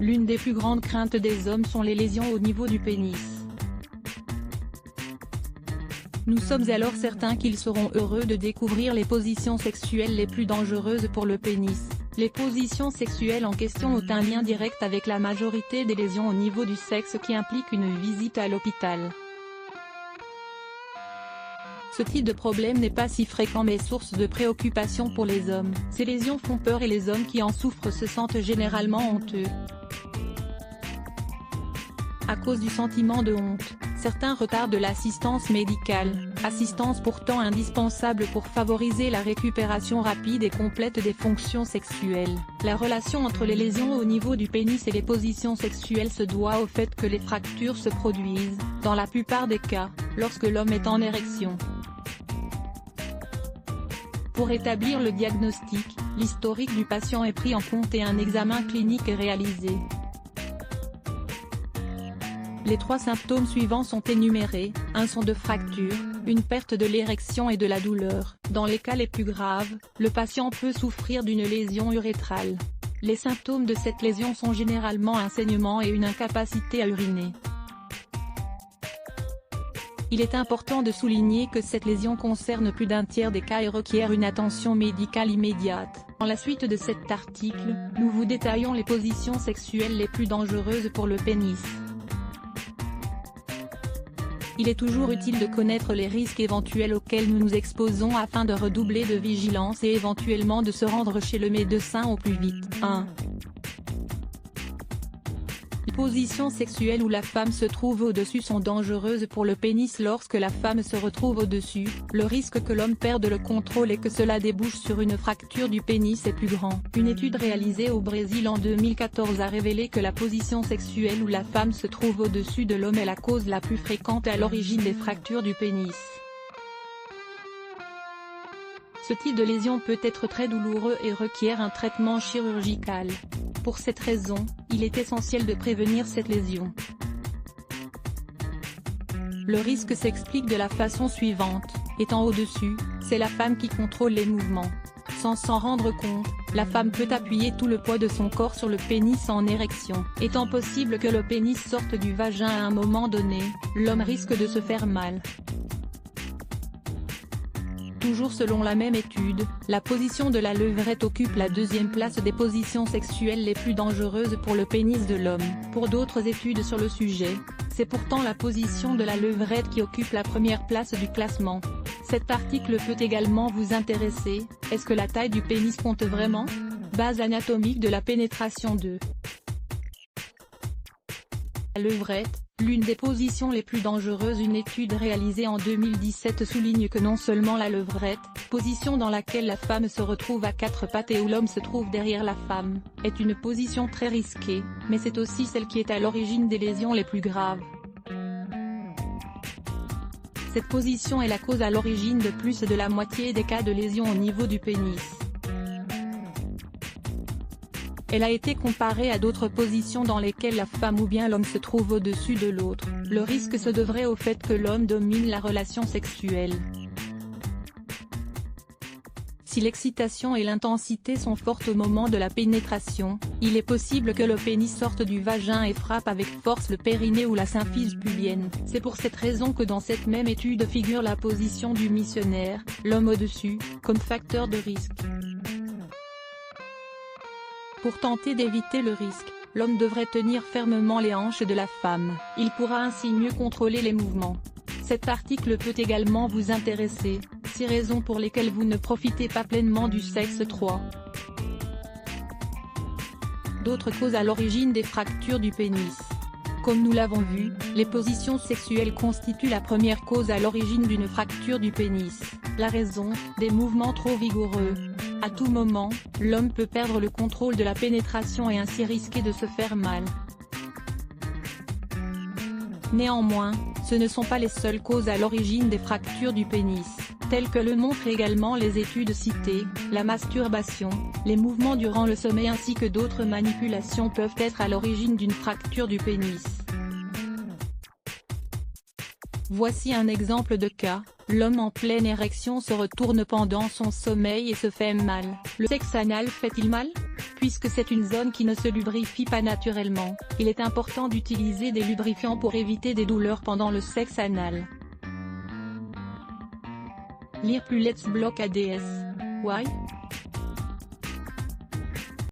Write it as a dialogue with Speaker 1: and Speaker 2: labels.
Speaker 1: L'une des plus grandes craintes des hommes sont les lésions au niveau du pénis. Nous sommes alors certains qu'ils seront heureux de découvrir les positions sexuelles les plus dangereuses pour le pénis. Les positions sexuelles en question ont un lien direct avec la majorité des lésions au niveau du sexe qui impliquent une visite à l'hôpital. Ce type de problème n'est pas si fréquent mais source de préoccupation pour les hommes. Ces lésions font peur et les hommes qui en souffrent se sentent généralement honteux. À cause du sentiment de honte, certains retardent l'assistance médicale, assistance pourtant indispensable pour favoriser la récupération rapide et complète des fonctions sexuelles. La relation entre les lésions au niveau du pénis et les positions sexuelles se doit au fait que les fractures se produisent, dans la plupart des cas, lorsque l'homme est en érection. Pour établir le diagnostic, l'historique du patient est pris en compte et un examen clinique est réalisé. Les 3 symptômes suivants sont énumérés, un sont de fracture, une perte de l'érection et de la douleur. Dans les cas les plus graves, le patient peut souffrir d'une lésion urétrale. Les symptômes de cette lésion sont généralement un saignement et une incapacité à uriner. Il est important de souligner que cette lésion concerne plus d'un tiers des cas et requiert une attention médicale immédiate. Dans la suite de cet article, nous vous détaillons les positions sexuelles les plus dangereuses pour le pénis. Il est toujours utile de connaître les risques éventuels auxquels nous nous exposons afin de redoubler de vigilance et éventuellement de se rendre chez le médecin au plus vite. 1. Les positions sexuelles où la femme se trouve au-dessus sont dangereuses pour le pénis. Lorsque la femme se retrouve au-dessus, le risque que l'homme perde le contrôle et que cela débouche sur une fracture du pénis est plus grand. Une étude réalisée au Brésil en 2014 a révélé que la position sexuelle où la femme se trouve au-dessus de l'homme est la cause la plus fréquente à l'origine des fractures du pénis. Ce type de lésion peut être très douloureux et requiert un traitement chirurgical. Pour cette raison, il est essentiel de prévenir cette lésion. Le risque s'explique de la façon suivante, étant au-dessus, c'est la femme qui contrôle les mouvements. Sans s'en rendre compte, la femme peut appuyer tout le poids de son corps sur le pénis en érection. Étant possible que le pénis sorte du vagin à un moment donné, l'homme risque de se faire mal. Toujours selon la même étude, la position de la levrette occupe la 2e place des positions sexuelles les plus dangereuses pour le pénis de l'homme. Pour d'autres études sur le sujet, c'est pourtant la position de la levrette qui occupe la 1re place du classement. Cet article peut également vous intéresser. Est-ce que la taille du pénis compte vraiment? Base anatomique de la pénétration de la levrette. L'une des positions les plus dangereuses. Une étude réalisée en 2017 souligne que non seulement la levrette, position dans laquelle la femme se retrouve à 4 pattes et où l'homme se trouve derrière la femme, est une position très risquée, mais c'est aussi celle qui est à l'origine des lésions les plus graves. Cette position est la cause à l'origine de plus de la moitié des cas de lésions au niveau du pénis. Elle a été comparée à d'autres positions dans lesquelles la femme ou bien l'homme se trouve au-dessus de l'autre. Le risque se devrait au fait que l'homme domine la relation sexuelle. Si l'excitation et l'intensité sont fortes au moment de la pénétration, il est possible que le pénis sorte du vagin et frappe avec force le périnée ou la symphyse pubienne. C'est pour cette raison que dans cette même étude figure la position du missionnaire, l'homme au-dessus, comme facteur de risque. Pour tenter d'éviter le risque, l'homme devrait tenir fermement les hanches de la femme. Il pourra ainsi mieux contrôler les mouvements. Cet article peut également vous intéresser, 6 raisons pour lesquelles vous ne profitez pas pleinement du sexe. 3. D'autres causes à l'origine des fractures du pénis. Comme nous l'avons vu, les positions sexuelles constituent la première cause à l'origine d'une fracture du pénis. La raison, des mouvements trop vigoureux. À tout moment, l'homme peut perdre le contrôle de la pénétration et ainsi risquer de se faire mal. Néanmoins, ce ne sont pas les seules causes à l'origine des fractures du pénis, telles que le montrent également les études citées. La masturbation, les mouvements durant le sommeil ainsi que d'autres manipulations peuvent être à l'origine d'une fracture du pénis. Voici un exemple de cas. L'homme en pleine érection se retourne pendant son sommeil et se fait mal. Le sexe anal fait-il mal? Puisque c'est une zone qui ne se lubrifie pas naturellement, il est important d'utiliser des lubrifiants pour éviter des douleurs pendant le sexe anal. Lire plus Let's Block ADS. Why?